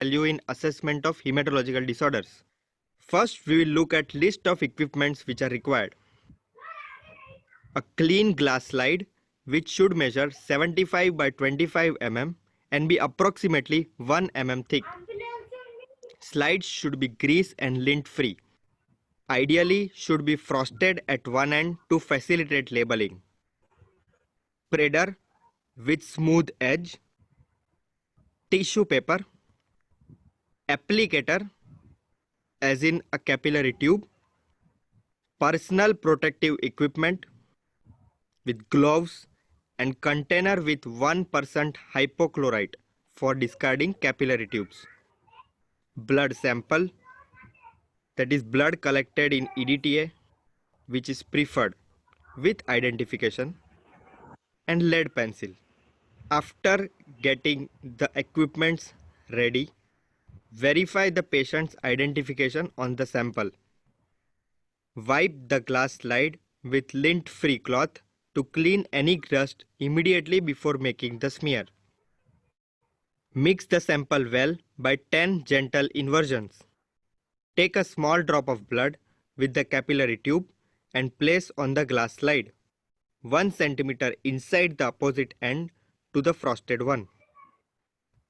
value in assessment of hematological disorders. First, we will look at list of equipments which are required. A clean glass slide which should measure 75 by 25 mm and be approximately 1 mm thick. Slides should be grease and lint free. Ideally should be frosted at one end to facilitate labeling. Spreader with smooth edge. Tissue paper. Applicator as in a capillary tube. Personal protective equipment with gloves and container with 1% hypochlorite for discarding capillary tubes. Blood sample, that is blood collected in EDTA, which is preferred with identification, and lead pencil. After getting the equipments ready, verify the patient's identification on the sample. Wipe the glass slide with lint-free cloth to clean any dust immediately before making the smear. Mix the sample well by 10 gentle inversions. Take a small drop of blood with the capillary tube and place on the glass slide, 1 cm inside the opposite end to the frosted one.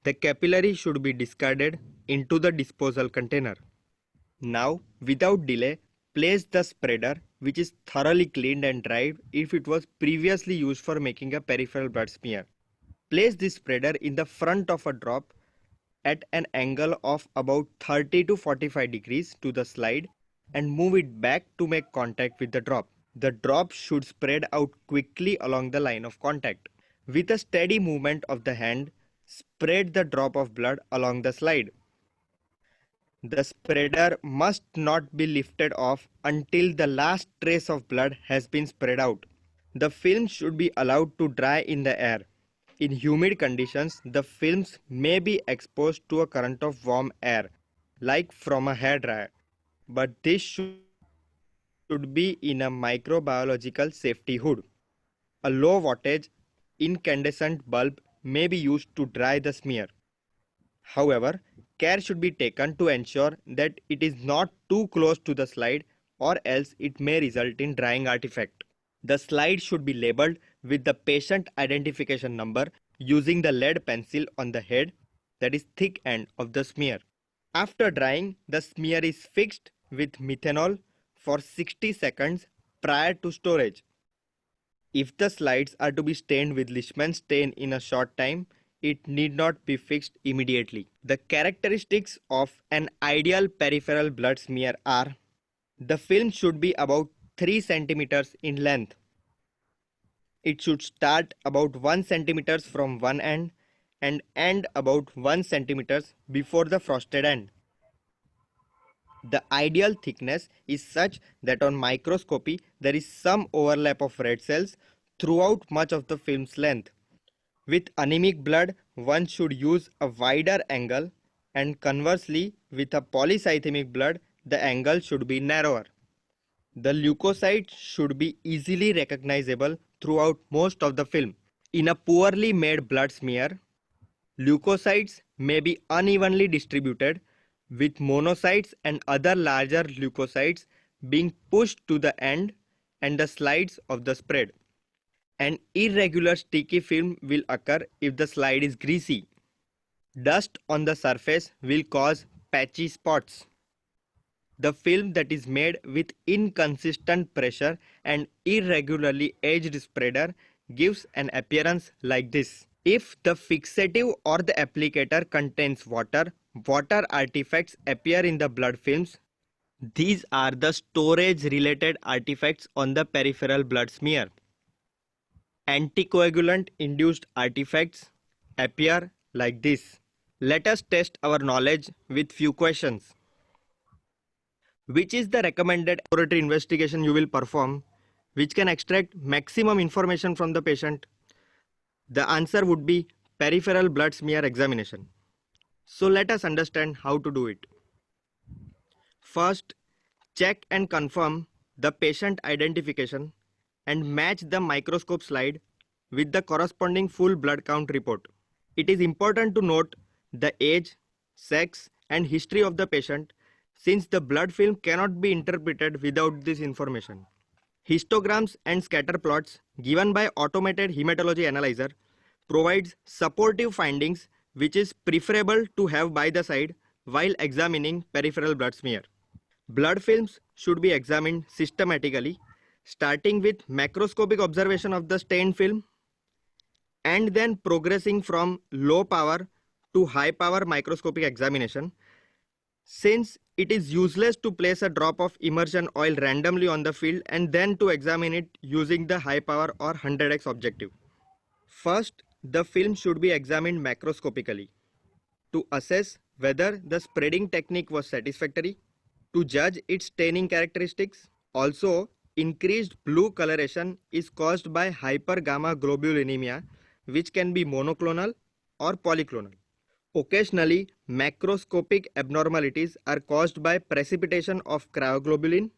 The capillary should be discarded into the disposal container. Now, without delay, place the spreader, which is thoroughly cleaned and dried if it was previously used for making a peripheral blood smear. Place this spreader in the front of a drop at an angle of about 30 to 45 degrees to the slide and move it back to make contact with the drop. The drop should spread out quickly along the line of contact. With a steady movement of the hand, spread the drop of blood along the slide. The spreader must not be lifted off until the last trace of blood has been spread out. The film should be allowed to dry in the air. In humid conditions, the films may be exposed to a current of warm air, like from a hairdryer, but this should be in a microbiological safety hood. A low wattage incandescent bulb may be used to dry the smear. However, care should be taken to ensure that it is not too close to the slide, or else it may result in drying artifact. The slide should be labeled with the patient identification number using the lead pencil on the head, that is thick end of the smear. After drying, the smear is fixed with methanol for 60 seconds prior to storage. If the slides are to be stained with Leishman stain in a short time, it need not be fixed immediately. The characteristics of an ideal peripheral blood smear are: the film should be about 3 cm in length. It should start about 1 cm from one end and end about 1 cm before the frosted end. The ideal thickness is such that on microscopy there is some overlap of red cells throughout much of the film's length. With anemic blood, one should use a wider angle, and conversely, with a polycythemic blood, the angle should be narrower. The leukocytes should be easily recognizable throughout most of the film. In a poorly made blood smear, leukocytes may be unevenly distributed, with monocytes and other larger leukocytes being pushed to the end and the slides of the spread. An irregular sticky film will occur if the slide is greasy. Dust on the surface will cause patchy spots. The film that is made with inconsistent pressure and irregularly edged spreader gives an appearance like this. If the fixative or the applicator contains water, water artifacts appear in the blood films. These are the storage related artifacts on the peripheral blood smear. Anticoagulant induced artifacts appear like this. Let us test our knowledge with few questions. Which is the recommended laboratory investigation you will perform which can extract maximum information from the patient? The answer would be peripheral blood smear examination. So let us understand how to do it. First, check and confirm the patient identification and match the microscope slide with the corresponding full blood count report. It is important to note the age, sex, and history of the patient, since the blood film cannot be interpreted without this information. Histograms and scatter plots given by automated hematology analyzer provides supportive findings which is preferable to have by the side while examining peripheral blood smear. Blood films should be examined systematically, starting with macroscopic observation of the stained film and then progressing from low power to high power microscopic examination. Since it is useless to place a drop of immersion oil randomly on the field and then to examine it using the high power or 100x objective. First, the film should be examined macroscopically to assess whether the spreading technique was satisfactory, to judge its staining characteristics. Also, increased blue coloration is caused by hypergamma globulinemia, which can be monoclonal or polyclonal. Occasionally, macroscopic abnormalities are caused by precipitation of cryoglobulin,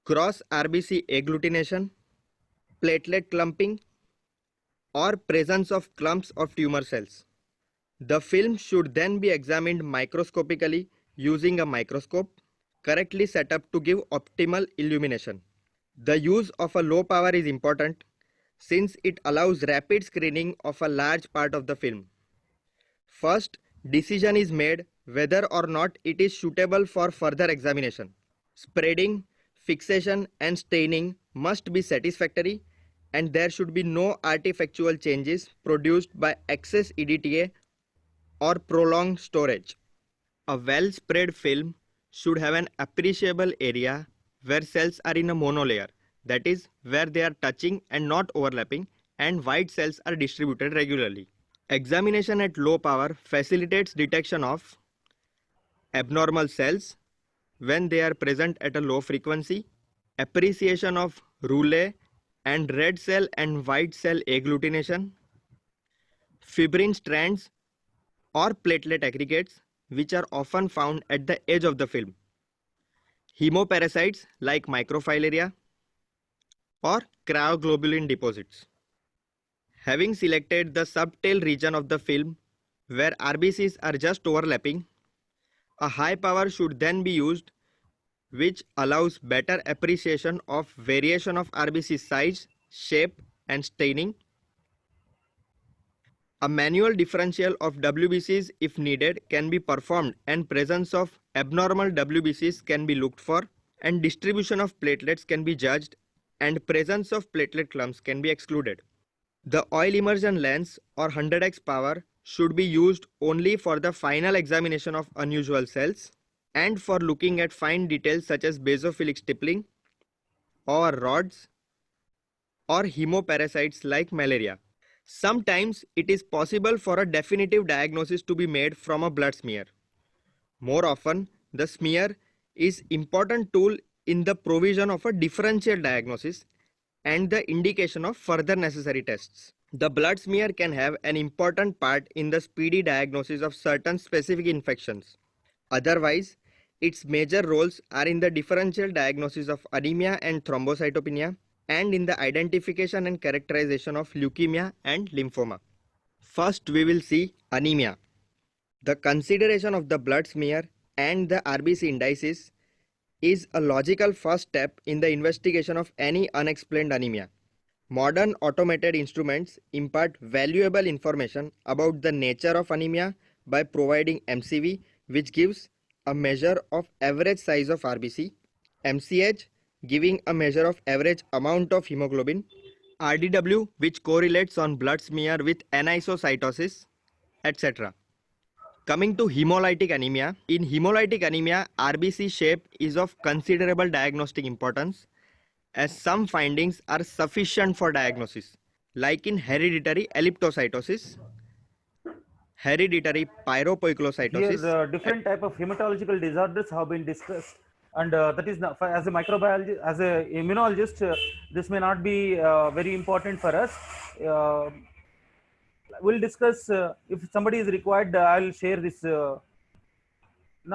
cross RBC agglutination, platelet clumping, or presence of clumps of tumor cells. The film should then be examined microscopically using a microscope correctly set up to give optimal illumination. The use of a low power is important since it allows rapid screening of a large part of the film. First, decision is made whether or not it is suitable for further examination. Spreading, fixation and staining must be satisfactory and there should be no artifactual changes produced by excess EDTA or prolonged storage. A well-spread film should have an appreciable area where cells are in a monolayer, that is, where they are touching and not overlapping, and white cells are distributed regularly. Examination at low power facilitates detection of abnormal cells when they are present at a low frequency, appreciation of rouleaux and red cell and white cell agglutination, fibrin strands or platelet aggregates which are often found at the edge of the film, hemoparasites like microfilaria or cryoglobulin deposits. Having selected the subtail region of the film where RBCs are just overlapping, a high power should then be used which allows better appreciation of variation of RBC size, shape and staining. A manual differential of WBCs if needed can be performed and presence of abnormal WBCs can be looked for and distribution of platelets can be judged and presence of platelet clumps can be excluded. The oil immersion lens or 100x power should be used only for the final examination of unusual cells and for looking at fine details such as basophilic stippling or rods or hemoparasites like malaria. Sometimes it is possible for a definitive diagnosis to be made from a blood smear. More often, the smear is an important tool in the provision of a differential diagnosis and the indication of further necessary tests. The blood smear can have an important part in the speedy diagnosis of certain specific infections. Otherwise, its major roles are in the differential diagnosis of anemia and thrombocytopenia, and in the identification and characterization of leukemia and lymphoma. First, we will see anemia. The consideration of the blood smear and the RBC indices is a logical first step in the investigation of any unexplained anemia. Modern automated instruments impart valuable information about the nature of anemia by providing MCV, which gives a measure of average size of RBC, MCH, giving a measure of average amount of hemoglobin, RDW, which correlates on blood smear with anisocytosis, etc. Coming to hemolytic anemia, in hemolytic anemia, RBC shape is of considerable diagnostic importance as some findings are sufficient for diagnosis, like in hereditary elliptocytosis, hereditary Here, pyropoikilocytosis. different type of hematological disorders have been discussed, and that is not, as a microbiologist, as a immunologist, this may not be very important for us. We'll discuss if somebody is required. I'll share this. Now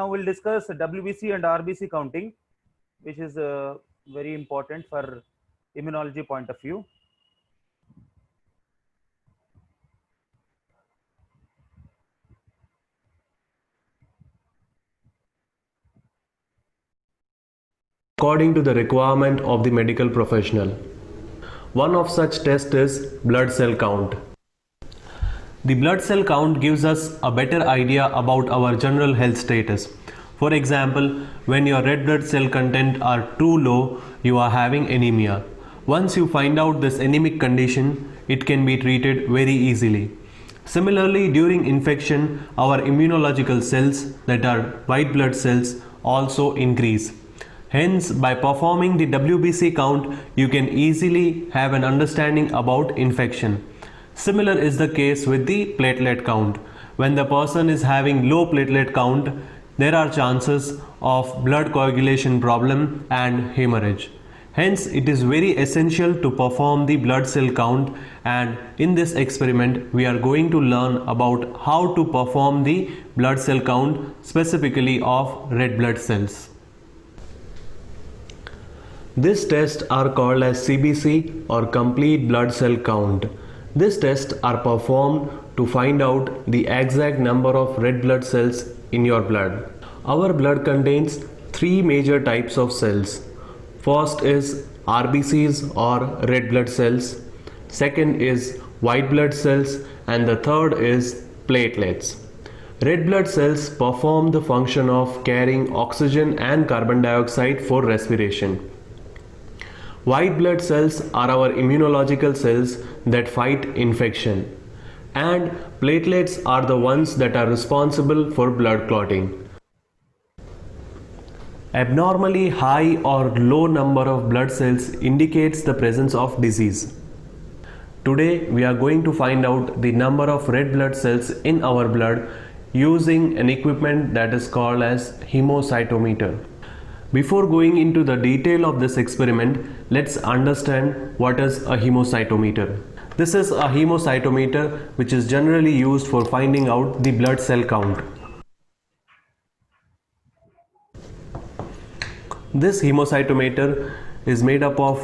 we'll discuss WBC and RBC counting, which is very important for immunology point of view. according to the requirement of the medical professional. One of such tests is blood cell count. The blood cell count gives us a better idea about our general health status. For example, when your red blood cell content are too low, you are having anemia. Once you find out this anemic condition, it can be treated very easily. Similarly, during infection, our immunological cells, that are white blood cells, also increase. Hence, by performing the WBC count, you can easily have an understanding about infection. Similar is the case with the platelet count. When the person is having low platelet count, there are chances of blood coagulation problem and hemorrhage. Hence, it is very essential to perform the blood cell count, and in this experiment we are going to learn about how to perform the blood cell count specifically of red blood cells. These tests are called as CBC or complete blood cell count. These tests are performed to find out the exact number of red blood cells in your blood. Our blood contains three major types of cells. First is RBCs or red blood cells. Second is white blood cells, and the third is platelets. Red blood cells perform the function of carrying oxygen and carbon dioxide for respiration. White blood cells are our immunological cells that fight infection, and platelets are the ones that are responsible for blood clotting. Abnormally high or low number of blood cells indicates the presence of disease. Today we are going to find out the number of red blood cells in our blood using an equipment that is called as hemocytometer. Before going into the detail of this experiment, let's understand what is a hemocytometer. This is a hemocytometer which is generally used for finding out the blood cell count. This hemocytometer is made up of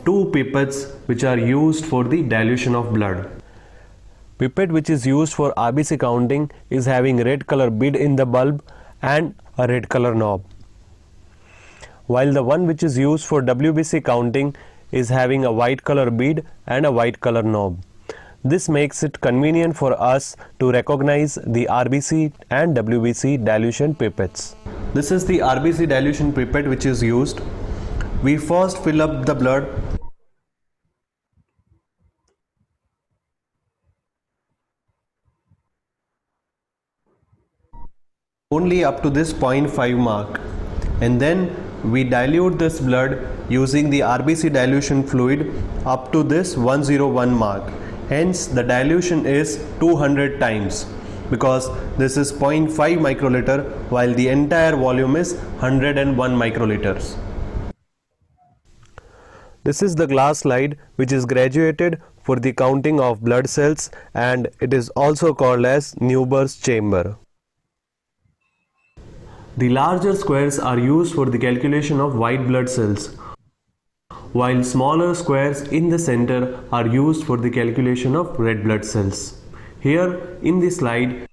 two pipettes which are used for the dilution of blood. Pipette which is used for RBC counting is having red color bead in the bulb and a red color knob, while the one which is used for WBC counting is having a white color bead and a white color knob. This makes it convenient for us to recognize the RBC and WBC dilution pipettes. This is the RBC dilution pipette which is used. We first fill up the blood only up to this 0.5 mark, and then we dilute this blood using the RBC dilution fluid up to this 101 mark. Hence the dilution is 200 times, because this is 0.5 microliter while the entire volume is 101 microliters. This is the glass slide which is graduated for the counting of blood cells, and it is also called as Neuber's chamber. The larger squares are used for the calculation of white blood cells, while smaller squares in the center are used for the calculation of red blood cells. Here in the slide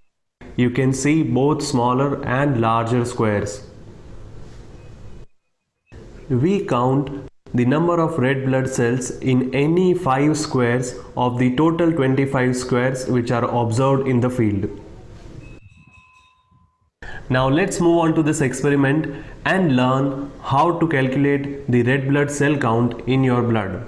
you can see both smaller and larger squares. We count the number of red blood cells in any 5 squares of the total 25 squares which are observed in the field. Now let's move on to this experiment and learn how to calculate the red blood cell count in your blood.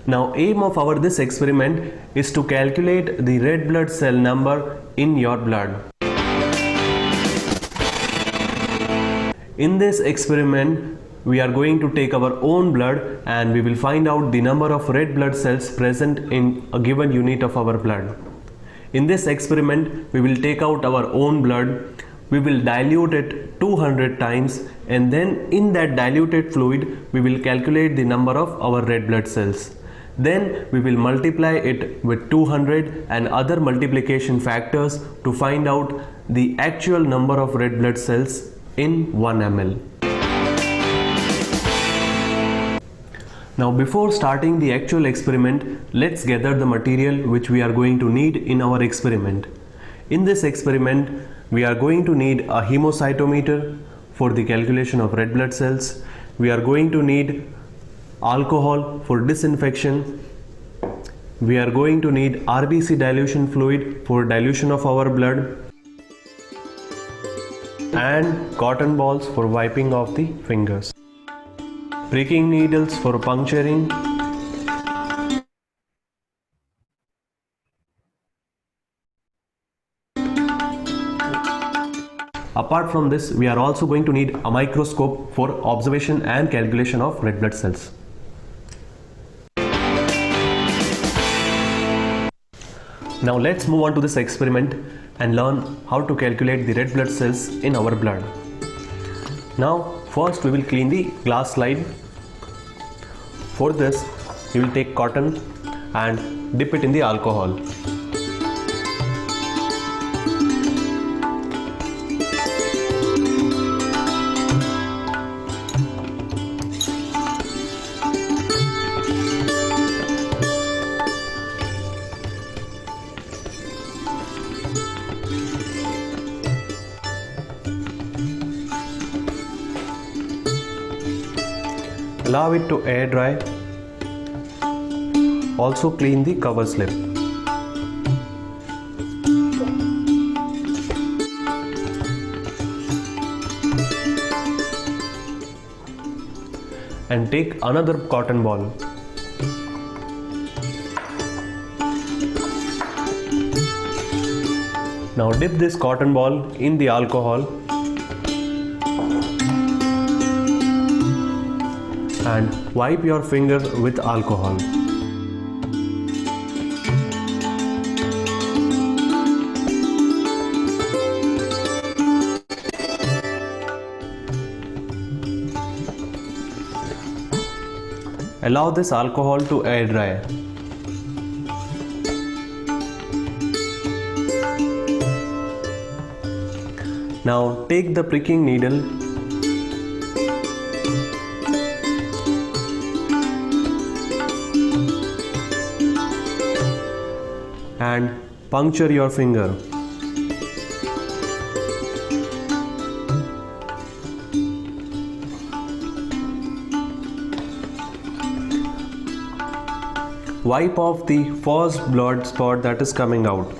Now aim of our this experiment is to calculate the red blood cell number in your blood. In this experiment we are going to take our own blood and we will find out the number of red blood cells present in a given unit of our blood. In this experiment, we will take out our own blood, we will dilute it 200 times, and then in that diluted fluid, we will calculate the number of our red blood cells. Then we will multiply it with 200 and other multiplication factors to find out the actual number of red blood cells in 1 ml. Now before starting the actual experiment, let's gather the material which we are going to need in our experiment. In this experiment, we are going to need a hemocytometer, for the calculation of red blood cells. We are going to need alcohol for disinfection. We are going to need RBC dilution fluid for dilution of our blood, and cotton balls for wiping off the fingers, pricking needles for puncturing, apart from this, we are also going to need a microscope for observation and calculation of red blood cells. Now let's move on to this experiment and learn how to calculate the red blood cells in our blood. Now first we will clean the glass slide. For this we will take cotton and dip it in the alcohol. Allow it to air dry. Also clean the cover slip. And take another cotton ball. Now dip this cotton ball in the alcohol and wipe your finger with alcohol. Allow this alcohol to air dry. Now take the pricking needle and puncture your finger. Wipe off the first blood spot that is coming out.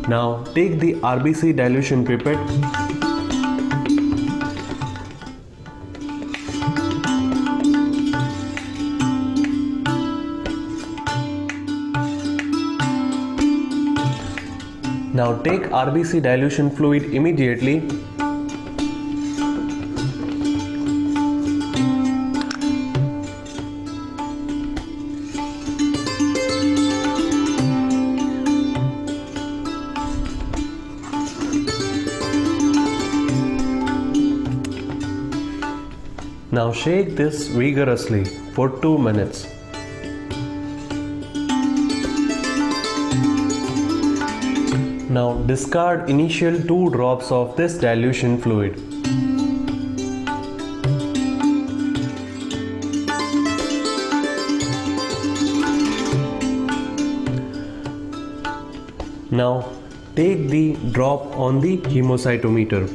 Now take the RBC dilution pipette Now take RBC dilution fluid immediately Now shake this vigorously for 2 minutes. Now discard initial 2 drops of this dilution fluid. Now take the drop on the hemocytometer.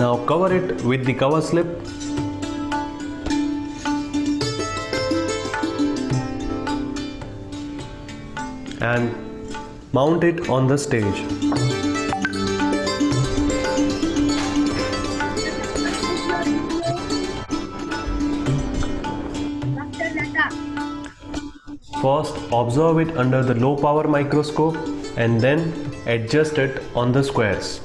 Now cover it with the cover slip and mount it on the stage. First observe it under the low power microscope and then adjust it on the squares.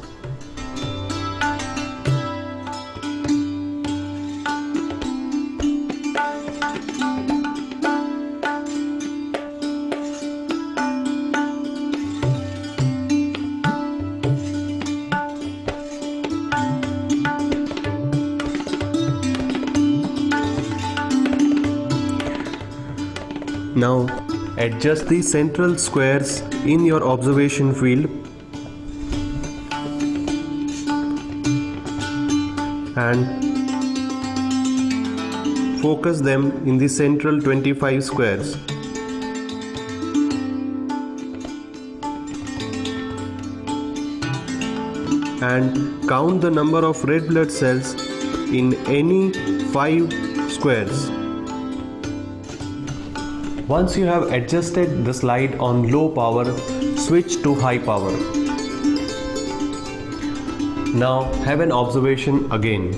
Now Adjust the central squares in your observation field and focus them in the central 25 squares. And count the number of red blood cells in any 5 squares. Once you have adjusted the slide on low power, switch to high power. Now have an observation again.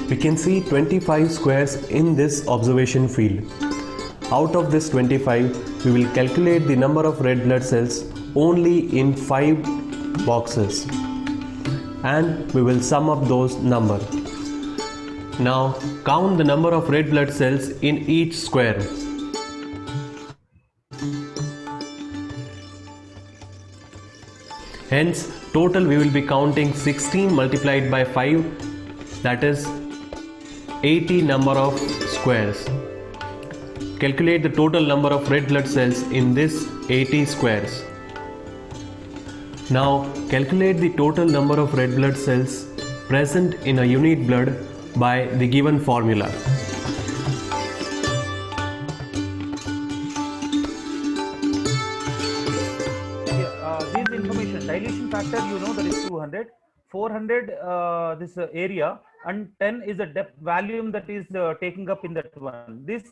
We can see 25 squares in this observation field. Out of this 25, we will calculate the number of red blood cells only in 5 boxes, and we will sum up those numbers. Now count the number of red blood cells in each square. Hence, total we will be counting 16 multiplied by 5, that is 80 number of squares. Calculate the total number of red blood cells in this 80 squares. Now calculate the total number of red blood cells present in a unit blood by the given formula. This information, dilution factor, you know, that is 200, 400 this area, and 10 is the depth volume that is taking up in that one. This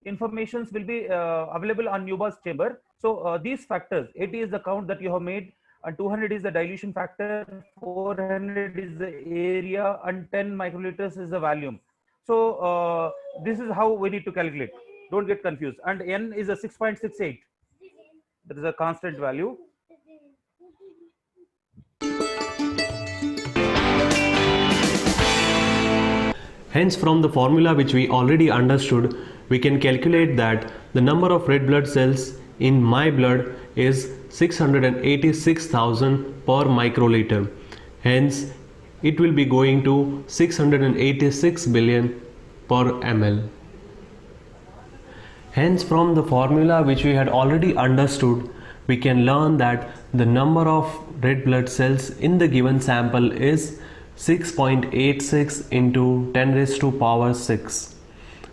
informations will be available on Newbar's chamber. So these factors, 80 is the count that you have made, and 200 is the dilution factor, 400 is the area, and 10 microliters is the volume. So this is how we need to calculate. Don't get confused. And N is a 6.68. That is a constant value. Hence, from the formula which we already understood, we can calculate that the number of red blood cells in my blood is 686,000 per microliter. Hence, it will be going to 686 billion per ml. Hence, from the formula which we had already understood, we can learn that the number of red blood cells in the given sample is 6.86 into 10 raised to power 6.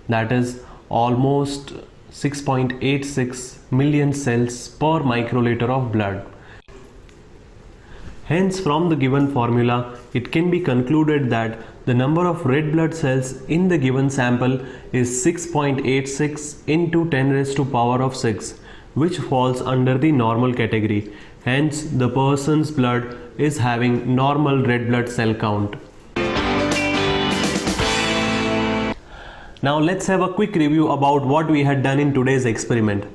That is almost 6.86 million cells per microliter of blood. Hence, from the given formula, it can be concluded that the number of red blood cells in the given sample is 6.86 into 10 raised to power of 6, which falls under the normal category. Hence, the person's blood is having normal red blood cell count. Now let's have a quick review about what we had done in today's experiment.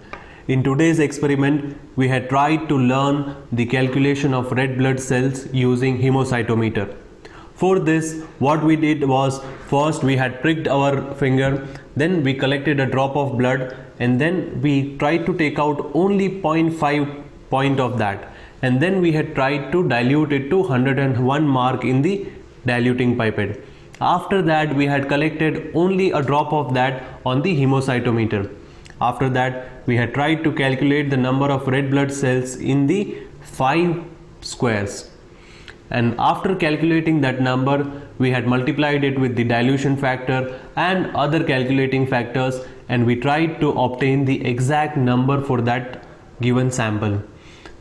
In today's experiment, we had tried to learn the calculation of red blood cells using hemocytometer. For this, what we did was, first we had pricked our finger, then we collected a drop of blood, and then we tried to take out only 0.5 point of that, and then we had tried to dilute it to 101 mark in the diluting pipette. After that, we had collected only a drop of that on the hemocytometer. After that, we had tried to calculate the number of red blood cells in the 5 squares. And after calculating that number, we had multiplied it with the dilution factor and other calculating factors, and we tried to obtain the exact number for that given sample.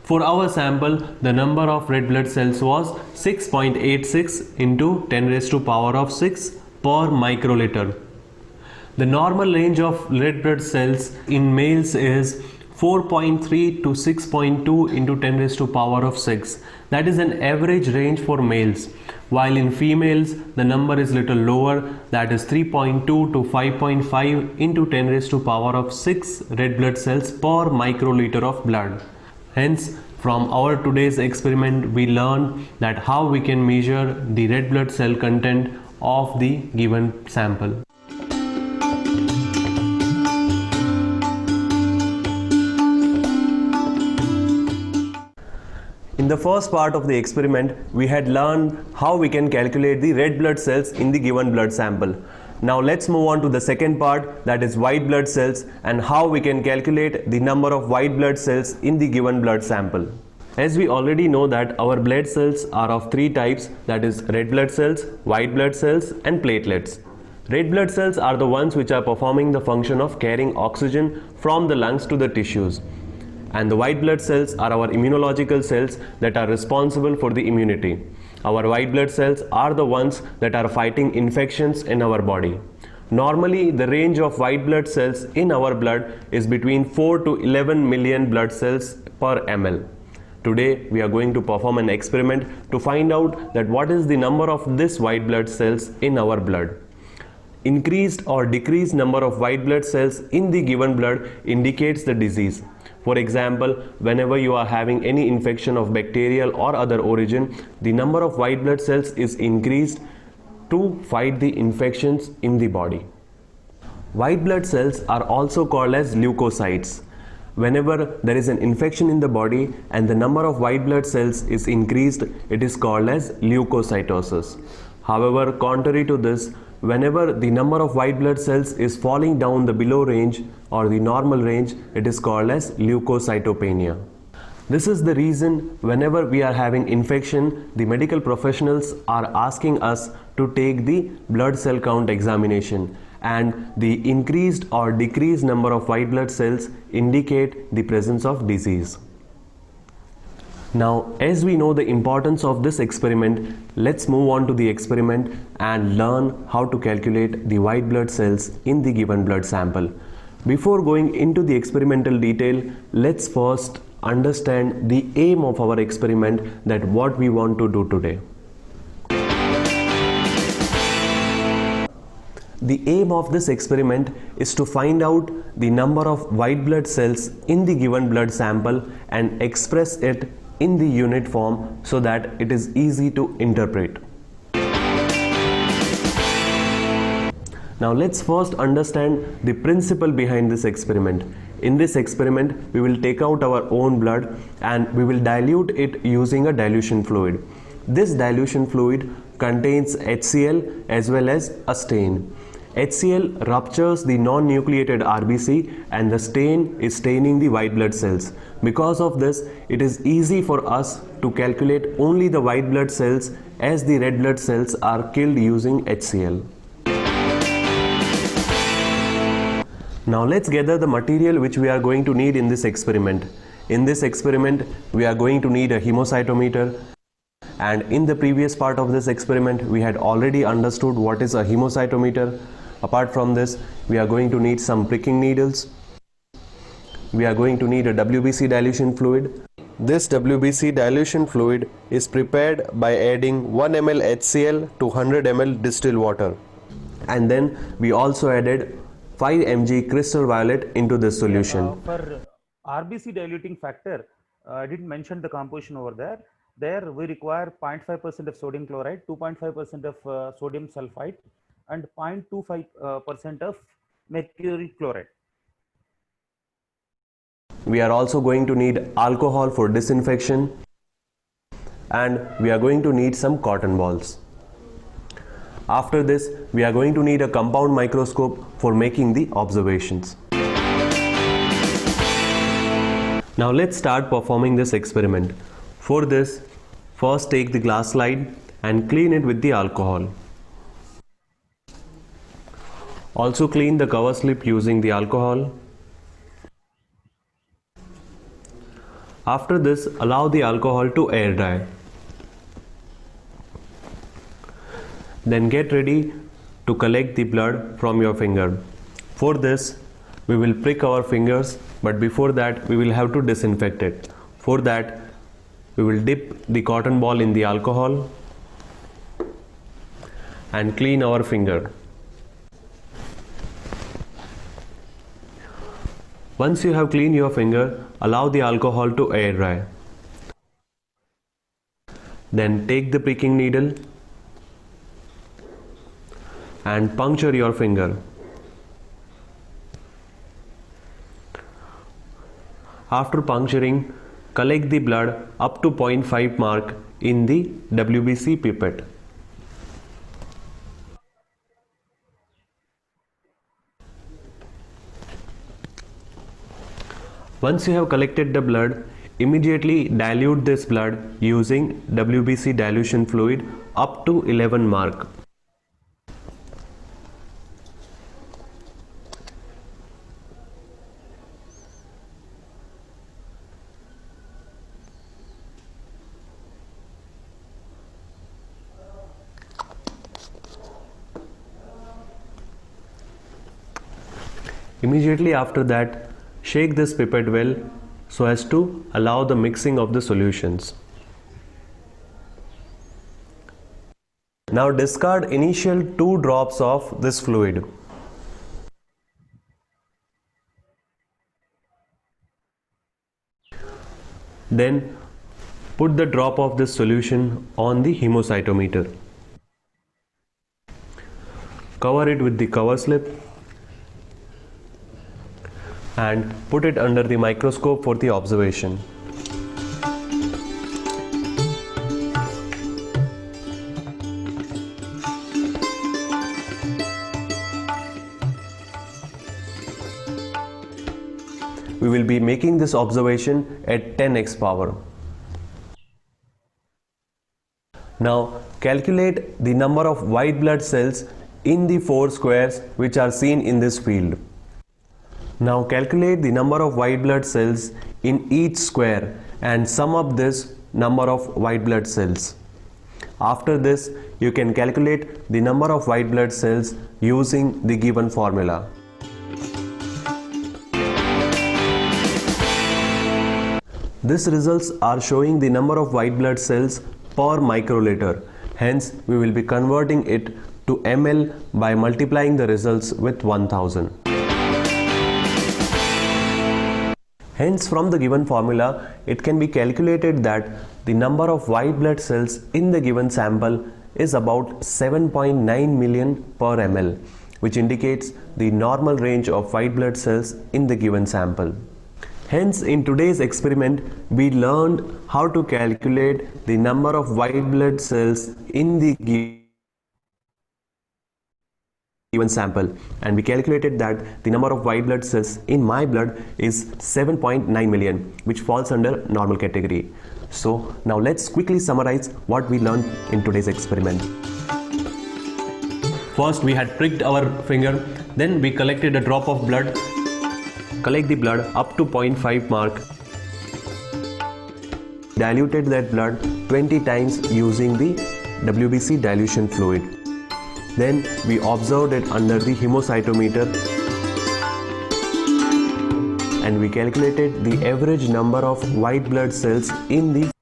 For our sample, the number of red blood cells was 6.86 into 10 raised to power of 6 per microliter. The normal range of red blood cells in males is 4.3 to 6.2 into 10 raised to power of 6. That is an average range for males. While in females, the number is little lower, that is 3.2 to 5.5 into 10 raised to power of 6 red blood cells per microliter of blood. Hence, from our today's experiment, we learned that how we can measure the red blood cell content of the given sample. In the first part of the experiment, we had learned how we can calculate the red blood cells in the given blood sample. Now let's move on to the second part, that is white blood cells, and how we can calculate the number of white blood cells in the given blood sample. As we already know that our blood cells are of three types, that is red blood cells, white blood cells and platelets. Red blood cells are the ones which are performing the function of carrying oxygen from the lungs to the tissues. And the white blood cells are our immunological cells that are responsible for the immunity. Our white blood cells are the ones that are fighting infections in our body. Normally, the range of white blood cells in our blood is between 4 to 11 million blood cells per ml. Today, we are going to perform an experiment to find out that what is the number of this white blood cells in our blood. Increased or decreased number of white blood cells in the given blood indicates the disease. For example, whenever you are having any infection of bacterial or other origin, the number of white blood cells is increased to fight the infections in the body. White blood cells are also called as leukocytes. Whenever there is an infection in the body and the number of white blood cells is increased, it is called as leukocytosis. However, contrary to this, whenever the number of white blood cells is falling down the below range or the normal range, it is called as leukocytopenia. This is the reason whenever we are having infection, the medical professionals are asking us to take the blood cell count examination, and the increased or decreased number of white blood cells indicate the presence of disease. Now, as we know the importance of this experiment, let's move on to the experiment and learn how to calculate the white blood cells in the given blood sample. Before going into the experimental detail, let's first understand the aim of our experiment, that what we want to do today. The aim of this experiment is to find out the number of white blood cells in the given blood sample and express it in the unit form so that it is easy to interpret. Now let's first understand the principle behind this experiment. In this experiment, we will take out our own blood and we will dilute it using a dilution fluid. This dilution fluid contains HCl as well as a stain. HCl ruptures the non-nucleated RBC and the stain is staining the white blood cells. Because of this, it is easy for us to calculate only the white blood cells, as the red blood cells are killed using HCl. Now let's gather the material which we are going to need in this experiment. In this experiment, we are going to need a hemocytometer. And in the previous part of this experiment, we had already understood what is a hemocytometer. Apart from this, we are going to need some pricking needles. We are going to need a WBC dilution fluid. This WBC dilution fluid is prepared by adding 1 ml HCl to 100 ml distilled water. And then we also added 5 mg crystal violet into this solution. For RBC diluting factor, I didn't mention the composition over there. There we require 0.5% of sodium chloride, 2.5% of sodium sulfite and 0.25% of mercury chloride. We are also going to need alcohol for disinfection, and we are going to need some cotton balls. After this, we are going to need a compound microscope for making the observations. Now let's start performing this experiment. For this, first take the glass slide and clean it with the alcohol. Also clean the cover slip using the alcohol. After this, allow the alcohol to air dry. Then get ready to collect the blood from your finger. For this, we will prick our fingers, but before that, we will have to disinfect it. For that, we will dip the cotton ball in the alcohol and clean our finger. Once you have cleaned your finger, allow the alcohol to air dry. Then take the pricking needle and puncture your finger. After puncturing, collect the blood up to 0.5 mark in the WBC pipette. Once you have collected the blood, immediately dilute this blood using WBC dilution fluid up to 11 mark. Immediately after that, shake this pipette well so as to allow the mixing of the solutions. Now discard initial 2 drops of this fluid. Then put the drop of this solution on the hemocytometer. Cover it with the cover slip and put it under the microscope for the observation. We will be making this observation at 10x power. Now calculate the number of white blood cells in the 4 squares which are seen in this field. Now calculate the number of white blood cells in each square and sum up this number of white blood cells. After this, you can calculate the number of white blood cells using the given formula. These results are showing the number of white blood cells per microliter. Hence, we will be converting it to ml by multiplying the results with 1000. Hence, from the given formula, it can be calculated that the number of white blood cells in the given sample is about 7.9 million per ml, which indicates the normal range of white blood cells in the given sample. Hence, in today's experiment, we learned how to calculate the number of white blood cells in the given sample, and we calculated that the number of white blood cells in my blood is 7.9 million, which falls under normal category. So now let's quickly summarize what we learned in today's experiment. First, we had pricked our finger, then we collected a drop of blood. Collect the blood up to 0.5 mark. Diluted that blood 20 times using the WBC dilution fluid. Then we observed it under the hemocytometer and we calculated the average number of white blood cells in the